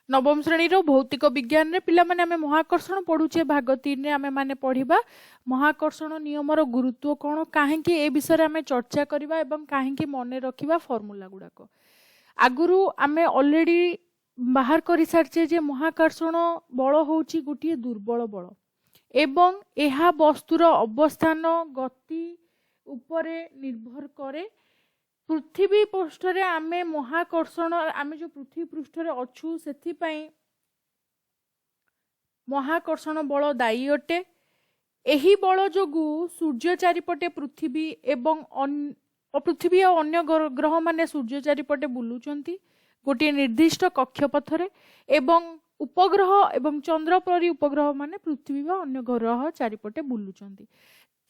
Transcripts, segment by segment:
नवम श्रेणी भौतिक विज्ञान रे पिला माने आमे महाकर्षण पढ़ुचे भाग 3 रे आमे माने पढ़िबा महाकर्षण नियमर गुरुत्व कौन काहेकि ए विषय आमे चर्चा करिबा एवं काहेकि मने रखिबा फॉर्मूला गुडाक आगुरु आमे ऑलरेडी बाहर करि सारचे जे महाकर्षण बल होउची गुटिए दुर्बल बल एवं एहा वस्तुर अवस्थान गति उपरे निर्भर करे। पृथ्वी पृष्ठ रे आमे महाकर्षण आमे जो पृथ्वी पृष्ठ रे अछु सेथि पई महाकर्षण बल दायी अटे। एही बल जोगु सूर्य चारिपटे पृथ्वी एवं पृथ्वी और अन्य ग्रह माने सूर्य चारिपटे बुलुचंती गोटे निर्दिष्ट कक्षपथरे एवं उपग्रह एवं चंद्र परी उपग्रह माने पृथ्वी व अन्य ग्रह चारिपटे बुलुचंती।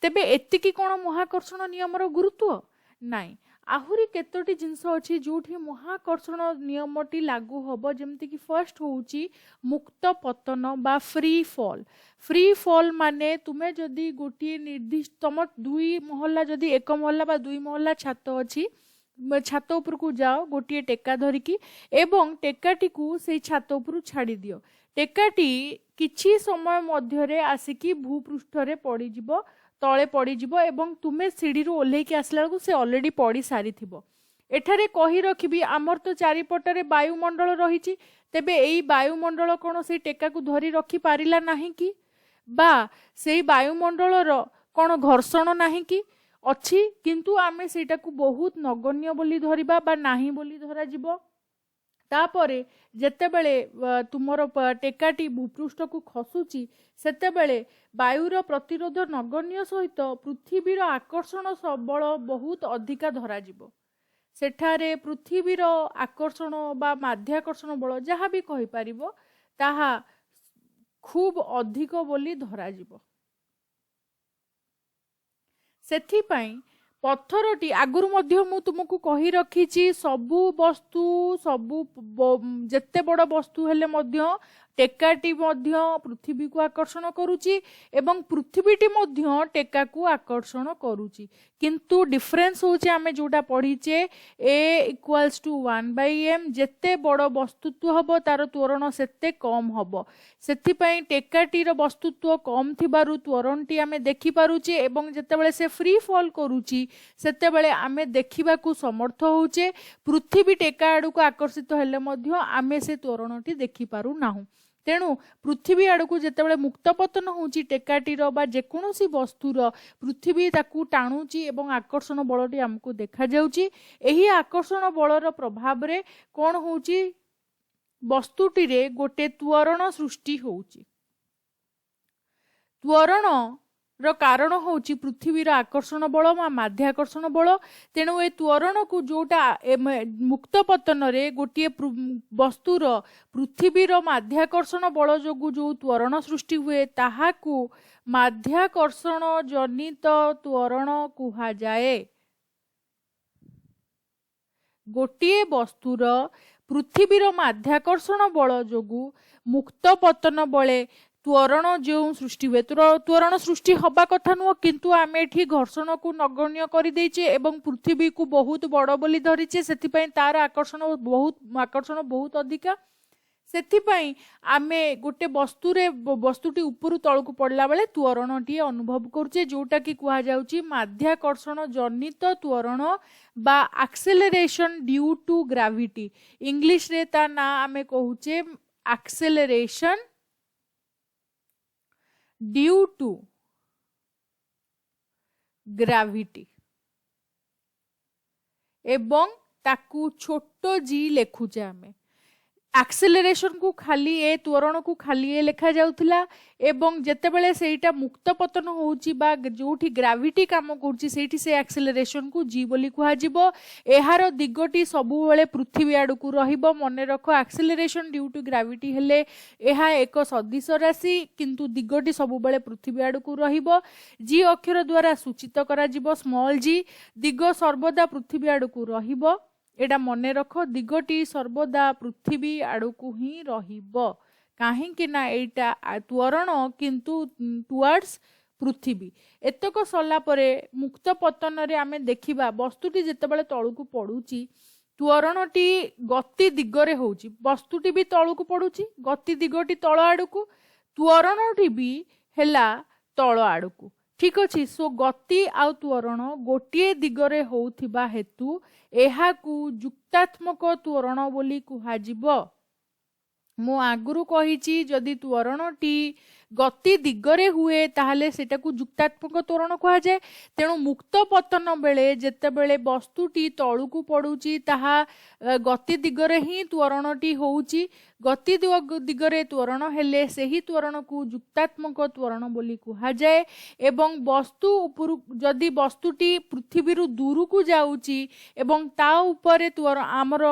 तेबे एतिकी कोन महाकर्षण नियमर गुरुत्व नाई आहुरी केतोटी जिनस अछि जोठी महाकर्षण नियमटी लागू हबो जेमति कि फर्स्ट होउची मुक्त पतन बा फ्री फॉल माने तुमे जदी गोटी निर्दिष्ट तम दुई महल्ला जदी एक महल्ला बा दुई महल्ला छात अछि छात ऊपर को जाओ गोटे टेका धरिकी एवं टेकाटी को से छात ऊपर छाड़ी दियो। टेकाटी किछि समय मध्यरे आसिकी भूपृष्ठ रे पड़ी जिवो तले पड़ी जिवो एवं तुमे सीढ़ी रु ओल्हे के आसला को से ऑलरेडी पड़ी सारी थिबो। एठारे कही रखिबी आमर तो चारिपटरे वायुमंडल रहिछि तेबे एई वायुमंडल कोन से टेका को धरी रखी पारिला नाही कि बा सेई वायुमंडल रो कोन घर्षण नाही कि अछि किंतु आमे सेटा को बहुत नगण्य बोली धरिबा बा नाही बोली धरा जिवो। तापरे जेतेबेले तुमर टेकाटी भूपृष्ठ को खसुची सेतेबेले वायुर प्रतिरोध नगण्य सहित पृथ्वीर आकर्षण बल बहुत अधिका धरा जिवो। सेठारे पृथ्वीर आकर्षण बा माध्याकर्षण बल जहाँ भी कहि परिबो ताहा खूब अधिक बोली धरा जिवो। सेथि पई पत्थरटी आगुरु मध्य मु तुमको कही रखीची सबु वस्तु सबु जेते बड़ वस्तु हेले मध्य टेकाटी मध्य पृथ्वी को आकर्षण करूची एवं पृथ्वीटी मध्य टेका को आकर्षण करूची किंतु डिफरेंस होचे आमे जोटा पढ़ीचे A = 1/m जेते बड़ वस्तुत्व हबो तार त्वरण सेते कम हबो। सेथि पई टेकाटीर वस्तुत्व कम थिबारु त्वरणटी आमे देखि पारुची एवं जेतेबेले से फ्री फॉल करूची सेतेबेले आमे देखिबाकू समर्थ होउचे। पृथ्वी टेका आडू को आकर्षित हेले मध्य आमे से त्वरणटी देखि पारु नाहु। तेणु पृथ्वी आड़क जितेबाला मुक्त पतन होउची टेकाटीर बा जेकोसी वस्तुर पृथ्वी ताकू टाणुची एवं आकर्षण बलटी आमको देखा जाउची। एही आकर्षण बलर प्रभाव रे कोन होउची वस्तुटी रे गोटे त्वरण सृष्टि होउची। त्वरण रो कारण होउची पृथ्वीर आकर्षण बल मा माध्याकर्षण बल। तेणु ए त्वरण को जोटा मुक्त पतन रे गोटे वस्तुर पृथ्वीर माध्याकर्षण बल जोगु जो त्वरण सृष्टि हुए ताहाकू माध्याकर्षण जनित त्वरण कुहा जाए। गोटे वस्तुर पृथ्वीर माध्याकर्षण बल जोगु मुक्त पतन बले त्वरण जो सृष्टि हुए त्वरण सृष्टि हवा कथा नुह किंतु आमे एठी घर्षण को नगण्य करि देइचे एवं पृथ्वी को बहुत बड़ बोली धरिचे सेथिपई तार आकर्षण बहुत अधिका। सेथिपई आमे गोटे वस्तुटी ऊपर तळकु पड़ला बेले त्वरणटी अनुभव करूचे जोटा कि कुहा जाउची माध्याकर्षण जनित त्वरण बा acceleration due to gravity. English रे ता ना आमे कहूचे एक्सेलरेशन ड्यू टू ग्रेविटी एवं ताकू छोटो जी लेखुचे आमे। एक्सेलरेशन को खाली ए त्वरण को खाली ए लेखा जाउथिला एवं जेतेबेले सेटा मुक्त पतन होउची बा जोठी ग्रेविटी काम करची सेठी से एक्सेलरेशन को जी बोली कुहा जिवो। एहार दिगटी सबु बेले पृथ्वी आडू को रहिबो। मने रखो एक्सेलरेशन ड्यू टू ग्रेविटी हेले एहा एक सदिश राशि किंतु दिगटी सबु बेले पृथ्वी आडू को रहिबो। जी अक्षर द्वारा सूचित करा जिवो स्मॉल जी। दिग सर्वदा पृथ्वी आडू को रहिबो। एडा मने रखो दिगटी सर्वदा पृथ्वी आड़कू ही रहिबो काहेकि ना एटा त्वरण किंतु टुवर्ड्स पृथ्वी। एतक सरला परे मुक्त पतन रे आमे देखिबा वस्तुटी जेतेबेले तळकू पडुची त्वरणटी गति दिगरे होउची वस्तुटी भी तळुकु पडुची गति दिगटी तळ आडकु त्वरणटी भी हेला तळ आडकु ठीक अछि सो गति आ त्वरण गोटिए दिगरे होउथिबा हेतु एहाकू युक्तात्मक त्वरण बोली कुहाजिबो मु आगुरु कहिची जदि त्वरणटी गति दिगरे हुए ताहले सेटाकू युक्तात्मक त्वरण कहा जाए तेणु मुक्त पतन बेले जेते बेले वस्तुटी तळुकू पडुची ताहा गति दिगरे ही त्वरणटी होउची गति दिगरे त्वरण हेले सेही त्वरण को युक्तात्मक त्वरण बोली कहा जाए एवं वस्तु उपरु जदि वस्तुटी पृथ्वी रु दूर को जाउची एवं ता उपरे त्वरण आमर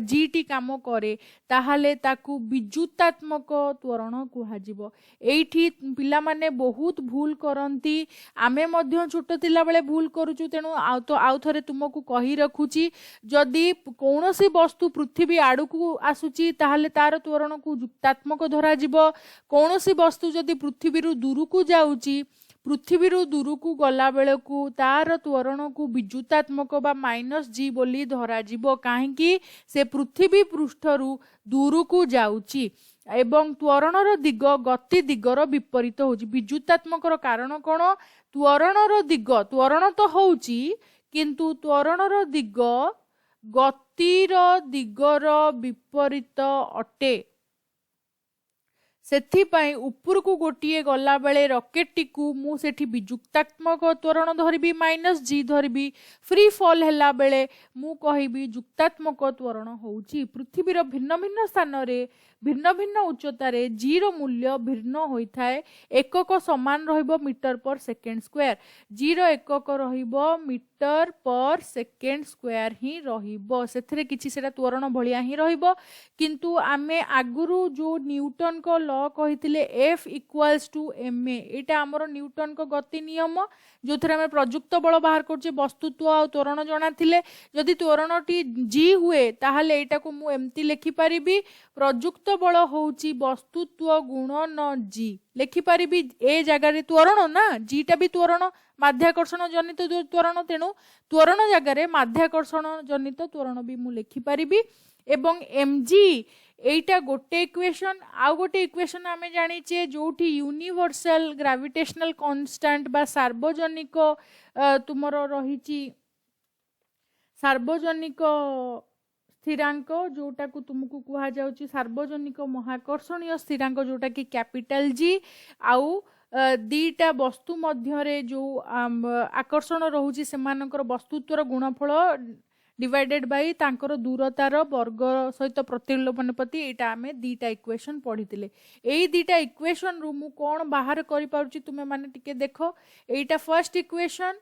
जीटी काम करे ताहले ताकू विद्युतात्मक त्वरण कहा जिवो एठी पिला माने बहुत भूल करंती आमे मध्य छोट थिला बेले भूल करूचु तेणु आउ थरे तुमको कही रखुची जदि कौनसी वस्तु पृथ्वी आड़कू आसुची ताहले तार त्वरण को युक्तात्मक धरा जिवो कौनसी वस्तु जदि पृथ्वी रु दूर को जाउची पृथ्वी रु दूर को गला बेलू तार त्वरण को विद्युतात्मक बा -g बोली धरा जिवो काहेकि से पृथ्वी पृष्ठरु दूर को जाउची एवं त्वरणर दिग गति दिगर विपरीत होउची विद्युतात्मक कारण कोन त्वरणर दिग त्वरण तो होउची किंतु त्वरणर दिग गतिर दिगर विपरीत अटे सेथिपाई उपरकू गोटिए गला बेले रॉकेट को मु सेठी विजुक्तात्मक त्वरण धरबी -g धरबी फ्री फॉल हैला बेले मु कहिबी युक्तात्मक त्वरण होउची पृथ्वीर भिन्न भिन्न स्थान रे भिन्न भिन्न उच्चतार जी रो मूल्य भिन्न होता है एकक समान रहिबो मीटर पर सेकेंड स्क्वायर जी रो एकक रहिबो मीटर पर सेकेंड स्क्वायर ही रहिबो सेथरे किछि सेटा त्वरण भलिया ही रहिबो किंतु आमे आगुरु जो न्यूटन को लॉ कहिथिले F = ma एटा हमरो न्यूटन को गति नियम जो थरे हमें प्रयुक्त बल बाहर करछे वस्तुत्व आ त्वरण जणा थिले जदि त्वरणटी g हुए ताहाले एटा को मु एम्ति लिखि परिबी प्रयुक्त बल होउची वस्तुत्व गुणन g लिखि परिबी ए जगह रे त्वरण ना g टा भी त्वरण माध्याकर्षण जनित त्वरण तेणु त्वरण जगह रे माध्याकर्षण जनित त्वरण भी मु लिखि परिबी एवं mg एटा गोटे इक्वेशन आउ गोटे इक्वेशन आमे जानिचे जोठी यूनिवर्सल ग्रेविटेशनल कांस्टेंट बा सार्वजनिक तुमर रहिची सार्वजनिक स्थिरांक जोटा को तुमको कुहा जाउची सार्वजनिक महाकर्षणीय स्थिरांक जोटा कि कैपिटल जी आउ दीटा वस्तु मध्य रे जो आकर्षण रहुची सेमानकर वस्तुत्वर गुणफल डिवाइडेड बाय तांकर दूरतार वर्ग सहित प्रतिलोपनपति एटा आमे दीटा इक्वेशन पढ़ीतिले एई दीटा इक्वेशन रु मु कोन बाहर करि पाउची तुमे माने टिके देखो एटा फर्स्ट इक्वेशन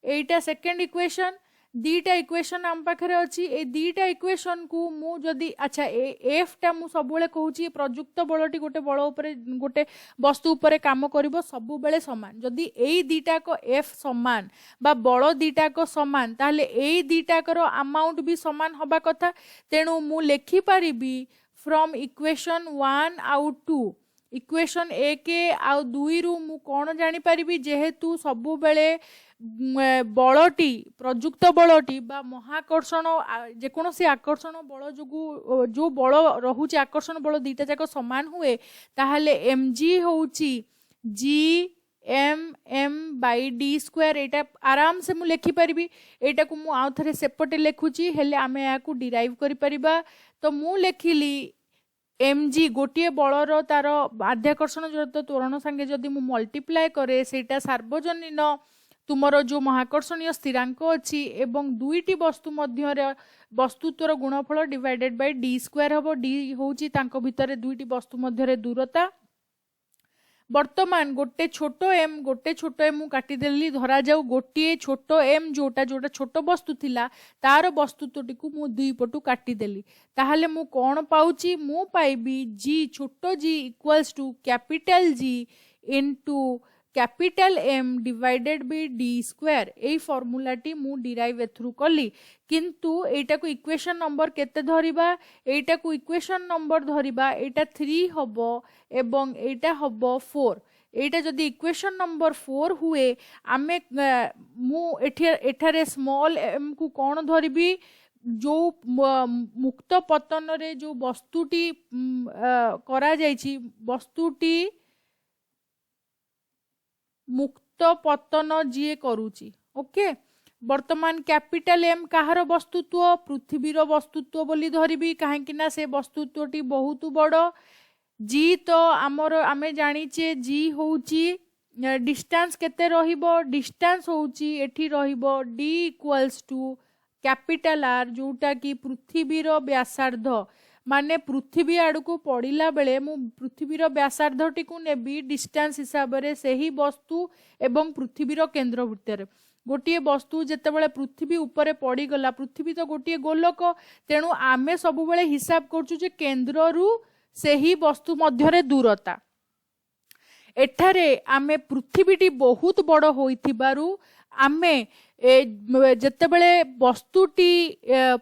एटा सेकंड इक्वेशन दीटा इक्वेशन आम पाखे अच्छी ए दीटा इक्वेशन को मु जदि अच्छा एफ टा मु सब बेले कहूची प्रयुक्त बलटी गोटे बल उपरे गोटे वस्तु उपरे काम करिवो सब बेले समान जदि एई दीटा को एफ समान बा बल दीटा को समान ताहले एई दीटा कर अमाउंट भी समान हबा कथा तेणु मु लेखि पारिबी फ्रॉम इक्वेशन 1 आउट 2 इक्वेशन 1 आउ 2 रु मु कोन जानि पारिबी जेहेतु सब बेले बलटी प्रयुक्त बलटी बा महाकर्षण जेकोसी आकर्षण बल जो जो बल रहुची आकर्षण बल दीटा जाक समान हुए ताहले mg होउची gm/d² एटा आराम से मु लेखि परिबी एटा को मु आउ थरे सेपटे लेखुची हेले आमे याकू डिराइव करि परिबा तो मु लेखिली mg गोटे बलर तार माध्याकर्षण जनित त्वरण संगे जदि मु मल्टीप्लाई करे सेटा सार्वजनीन तुमर जो महाकर्षणीय स्थिरांक अच्छी एवं दुईटी वस्तु मध्य वस्तुत्वर गुणफल डिवाइडेड बाय d² हबो d होउची तांको भितरे दुईटी वस्तु मध्य दूरता वर्तमान गोटे छोट m काटी देली धरा जाऊ गोटे छोट m जोटा जोटा छोट वस्तु थिला तार वस्तुत्वटी को मु दुई पटु काटी देली ताहले मु कोन पाउची मु पाइबी g छोट g = capital G into capital M divided by d² एई फॉर्मूलाटी मु डिराइव एथ्रु कली किंतु एटा को इक्वेशन नंबर केते धरिबा एटा को इक्वेशन नंबर धरिबा एटा 3 हबो एवं एटा हबो 4 एटा जदि इक्वेशन नंबर 4 हुए आमे मु एठारे स्मॉल m को कोन धरिबी जो मुक्त पतन रे जो वस्तुटी करा जायछि वस्तुटी मुक्त पतन जी करूची ओके वर्तमान कैपिटल एम कहार वस्तुत्व पृथ्वीर वस्तुत्व बोली धरिबी कहीं से वस्तुत्वटी बहुत बड़ जी तो आमर आमे जानिचे जी होउची डिस्टेंस केते रहिबो डिस्टेंस होउची एठी रहिबो d equals to capital R जोटा कि पृथ्वीर व्यासार्ध माने पृथ्वी आड़ को पड़िला बेले मु पृथ्वीर व्यासार्धटी को नेबी डिस्टेंस हिसाब से सही वस्तु एवं पृथ्वीर केन्द्र भितर गोटे वस्तु जेतेबेले पृथ्वी उपरे पड़ीगला पृथ्वी तो गोटे गोलक तेणु आमे सब बेले हिसाब करछु जे केन्द्र रु सही वस्तु मध्यरे दूरता एठारे आमे पृथ्वीटी बहुत बड़ होइथिबारु आमे जेतेबेले वस्तुटी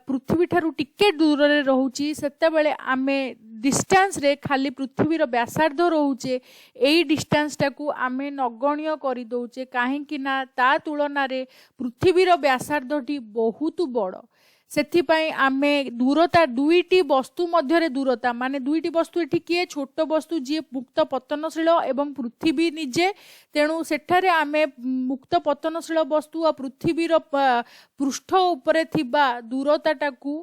पृथ्वी ठारू टिके दूर रे रहउची सेतेबेले आमे डिस्टेंस रे खाली पृथ्वीर व्यासार्ध रहउचे एई डिस्टेंस टाकू आमे नगण्य करि दउचे काहे कि ना ता तुलना रे पृथ्वीर व्यासार्धटी बहुत बड़ सेथिपाई आमे दूरता दुईटी वस्तु मध्यरे दूरता माने दुईटी वस्तु एठी किए छोट वस्तु जी मुक्त पतनशील एवं पृथ्वी निजे तेणु सेठारे आमे मुक्त पतनशील वस्तु और पृथ्वीर पृष्ठ उपरे थिबा दूरताटाकू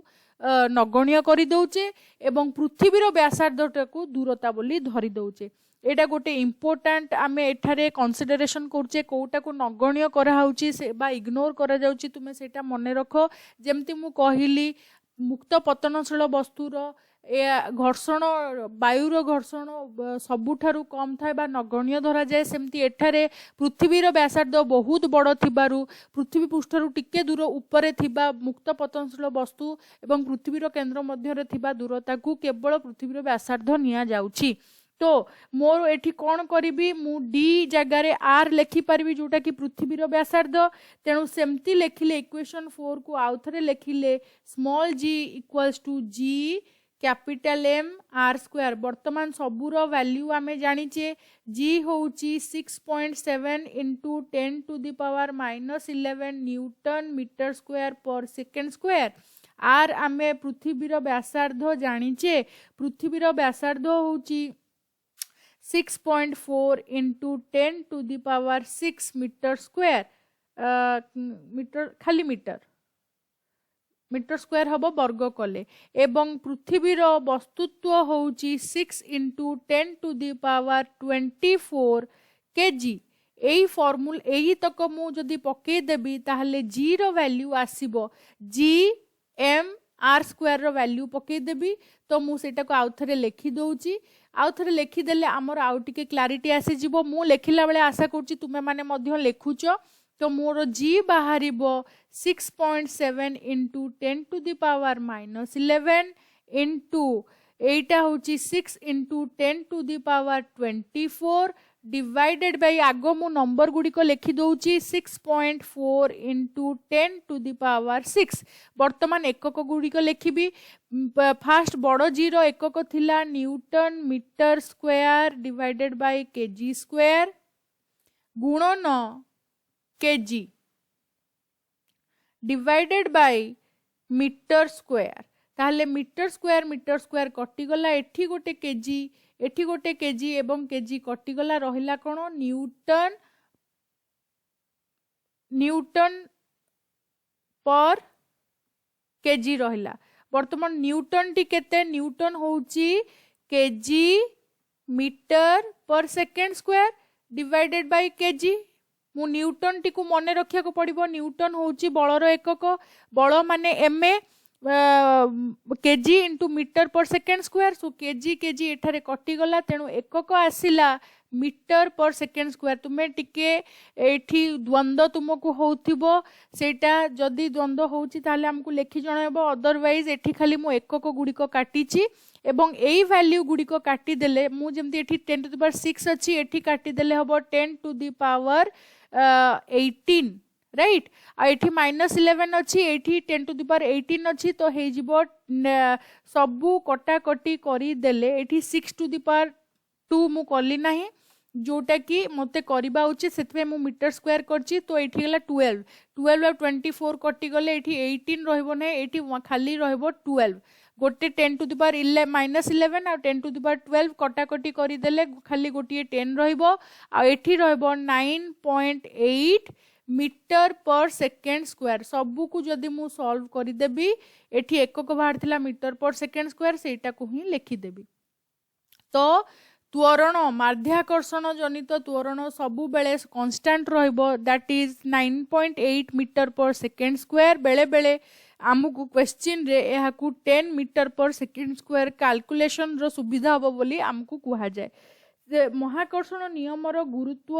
नगण्य करि दउचे एवं पृथ्वीर व्यासार्धटाकू दूरता बोली धरि दउचे एटा गोटे इम्पोर्टाट आमे एठारे कन्सिडरेशन करछे कोटा को नगण्य करा होउची से बा इग्नोर करा जाउची तुमे सेटा मने रखो जेमती मु कहिली मुक्त पतनशील वस्तुर घर्षण वायुर घर्षण सबुठारु कम थाए बा नगण्य धरा जाए सेमती एठारे पृथ्वीर व्यासार्ध बहुत बड़ थिबारु पृथ्वी पृष्ठरु टिके दूर उपरे थिबा मुक्त पतनशील वस्तु एवं पृथ्वीर केन्द्र मध्यरे थिबा दूरता को केवल पृथ्वीर व्यासार्ध निया जाउची तो मोर एठी कौन करी मु डी जगार आर लेखि पारि जोटा कि पृथ्वीर व्यासार्ध तेणु सेमती लेखिले इक्वेशन 4 को आउ थे लिखिले small g equals to g capital M r square वर्तमान सबूर वैल्यू आमे जानिचे g होउची 6.7 into 10 to the power -11 newton metre square per second square R आमे पृथ्वीर व्यासार्ध जानिचे पृथ्वीर व्यासार्ध होउची 6.4 into 10 to the power 6 metre square metre खाली मीटर स्क्वायर हम वर्ग कले एवं पृथ्वीर वस्तुत्व होउची 6 into 10 to the power 24 KG AE formula एई तक मु जदि पकई देबी ताहले जी रो वैल्यू आसीबो जी एम आर स्क्वायर रो वैल्यू पकई देबी तो मु सेटा को आउ थरे लिखि दउची आउ थरे लिखिदेले आमर आउ टिके क्लारिटी आसी जिवो मु लेखिला बेले आशा करछि तुमे माने मध्य लेखुच तो मोर जी बाहरिबो 6.7 into 10 to the power -11 into एटा होची 6 into 10 to the power 24 divided by आगो मु नंबर गुडी को लिखि दउची 6.4 इंटू 10 टू दी पावर 6 वर्तमान एकक गुडी को लिखिबी फास्ट बड़ जी रो एकक थिला newton metre square divided by kg square गुणन kg divided by metre square ताहले मीटर स्क्वायर कटिगला एठी गोटे केजी एवं केजी कटिगला रहिला कोन न्यूटन पर केजी रहिला वर्तमान न्यूटन टी केते न्यूटन होउची केजी मीटर पर second square divided by KG मु न्यूटन टी को मने रखिया को पड़िबो न्यूटन होउची बलर एकक बल माने एमए केजी इंटू मीटर पर सेकेंड स्क्वायर सो केजी एठारे कटिगला तेणु एकक आसिला मीटर पर सेकेंड स्क्वायर तुम्हें टिके एठी द्वंद्व तुमको होउथिबो सेटा जदी द्वंद्व होउची ताले हमकु लेखि जणाइबो अदरवाइज एठी खाली मु एकक गुडिको काटिची एवं एई वैल्यू गुडिको काटी देले मु जेमति एठी 10 टू द पावर 6 अछि एठी काटी देले हबो 10 टू द पावर 18 राइट एठी -11 अच्छी एठी 10 टू द पावर 18 अच्छी तो हे जिवो सबु कटा कटी करी देले एठी 6 टू द पावर 2 मु कली नाही जोटा कि मते करबा उचित से मु मीटर स्क्वायर करची तो एठी गला 12 12 और 24 कटि गले एठी 18 रहबो नै एठी खाली रहबो 12 गोटे 10 टू द पावर -11 और 10 टू द पावर 12 कटाकटी करदेले खाली गोटे 10 रहबो आ एठी रहबो 9.8 मीटर पर सेकेंड स्क्वायर सबू को जदि मु सॉल्व कर देबी एठी एकक बाहर थिला मीटर पर सेकेंड स्क्वायर सेटा को ही लिखि देबी। तो त्वरण माध्याकर्षण जनित त्वरण सबु बेले कांस्टेंट रहइबो दैट इज 9.8 मीटर पर सेकेंड स्क्वायर बेले बेले आमको क्वेश्चन रे एहा को 10 मीटर पर सेकेंड स्क्वायर कैलकुलेशन रो सुविधा हबो बोली आमको कुहा जाय। महाकर्षण नियम रो गुरुत्व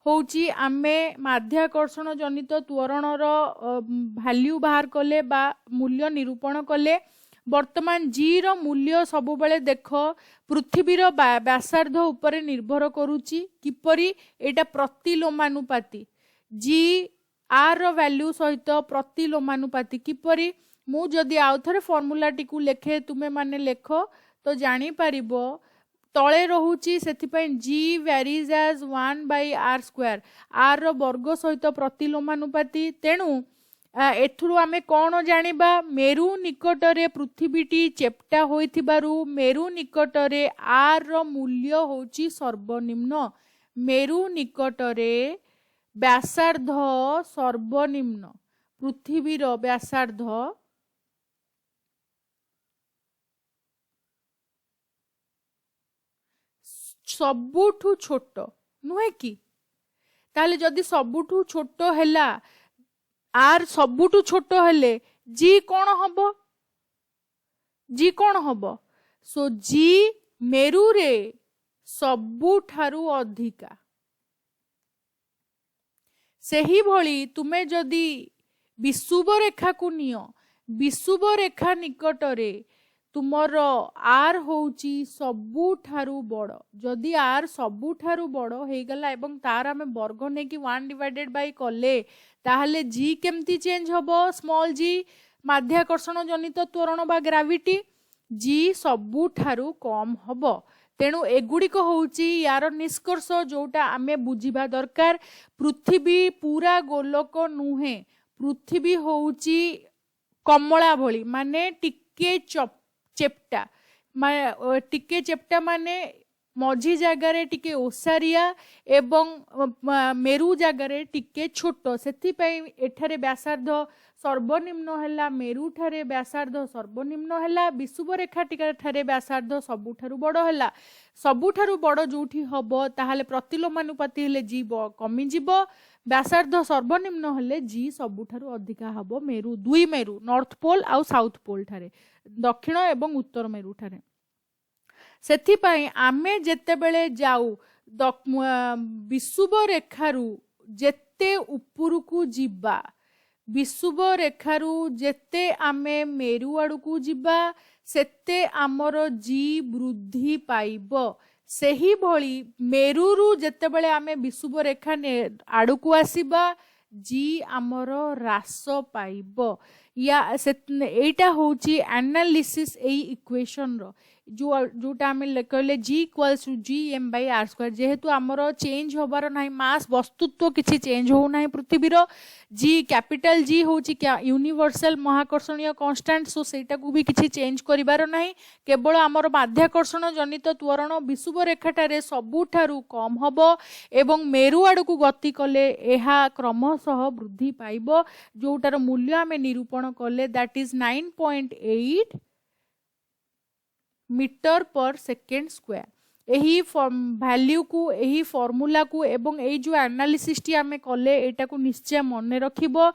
होउची आमे माध्याकर्षण जनित त्वरण रो वैल्यू बाहर कले बा मूल्य निरूपण कले वर्तमान जी रो मूल्य सबु बेले देख पृथ्वी रो व्यासार्ध उपरे निर्भर करूची किपरि एटा प्रतिलोमानुपाती जी आर रो वैल्यू सहित प्रतिलोमानुपाती किपरि मु जदि आउ थरे फार्मूला टिकु लेखे तुमे माने लेख तो जानि परिबो तले रहुची सेथिपई जी वेरीज एज 1/r² आर रो वर्ग सहित प्रतिलोमानुपाती तेणु एथुरु आमे कौन जानिबा मेरु निकटरे पृथ्वीटी चेप्टा होइथिबारु मेरु निकटरे आर रो मूल्य होची सर्वनिम्न मेरु निकटरे व्यासार्ध सर्वनिम्न पृथ्वी रो व्यासार्ध सबुठु छोट नुहे कि ताले जदि सबुठु छोट हैला आर सबुठु छोट हेले जी कौन हबो जी कौन हबो सो जी मेरु रे सबुठारु अधिका सेही भली तुमे जदि विषुव रेखा को नियो विषुव रेखा निकटरे तुमर आर होउची सबुठारु बड़ जदि आर सबुठारु बड़ हे गला एवं तार आमे वर्ग ने कि 1// कले ताहले जी केमती चेंज हबो स्मॉल जी माध्याकर्षण जनित त्वरण बा ग्रेविटी जी सबुठारु कम हबो तेणु एगुड़िक होउची यार निष्कर्ष जोटा आमे बुझिबा दरकार पृथ्वी पूरा गोलक नुहे पृथ्वी होउची कमला भली माने टिके चेप्टा टिके चेप्टा माने मझी जगार टिके ओसारिया एवं मेरु जगार टिके छोट सेथि पई एठारे व्यासार्ध सर्वनिम्न हैला मेरु ठारे व्यासार्ध सर्वनिम्न हैला विषुव रेखा ठारे व्यासार्ध सबुठारु बड़ हैला सबुठारु बड़ जोठी हबो ताहाले प्रतिलोमानुपाती हेले जी कमी जिवो व्यासार्ध सर्वनिम्न हेले जी सबुठारु अधिका हबो मेरु दुई मेरु नॉर्थ पोल आउ साउथ पोल ठारे दक्षिण एवं उत्तर मेरु ठारे सेथि पई आमे जेते बेले जाऊ विषुव रेखारु जेते उपरकू जिबा विषुव रेखारु जेते आमे मेरु आड़कू जिबा सेते आमर जी वृद्धि पाइबो सेही भली मेरुरु जेते बेले आमे विषुव रेखा आड़कू आसीबा जी आमर ह्रास पाइबो या एटा होची एनालिसिस एई इक्वेशन रो जोटा आम कहले G equals to G M by R square जेहेतु आमर चेंज होबार ना मास वस्तुत्व किसी चेंज हो ना पृथ्वीर जी कैपिटल जी होची क्या यूनिवर्सल महाकर्षणीय कांस्टेंट सो सेटा को भी किसी चेंज करिबार ना केवल आमर माध्याकर्षण जनित त्वरण विषुव रेखाटारे सबुठारु कम हबो एवं मेरु आड़ को गति कले एहा क्रमशः वृद्धि पाइबो जोटार मूल्य आमे निरूपण कले दैट इज 9.8 मीटर पर सेकेंड स्क्वायर यही वैल्यू को यही फॉर्मूला को एवं यही जो एनालिसिस टी आमे कले एटा को निश्चय मन रखिबो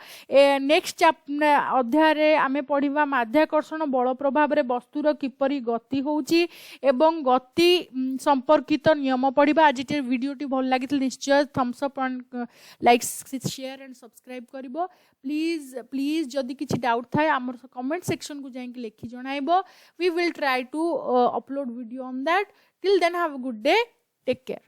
नेक्स्ट अध्याय रे आमे पढ़िबा माध्याकर्षण बल प्रभाव रे वस्तुर किपरि गति होउची एवं गति संपर्कित नियम पढ़िबा आज जे वीडियोटी भल लागितल निश्चय thumbs up and like share and subscribe करिबो प्लीज जदि किछि डाउट थाए हमर कमेंट सेक्शन को जाई कि लिखि जणाइबो we will try to upload video on that till then have a good day take care।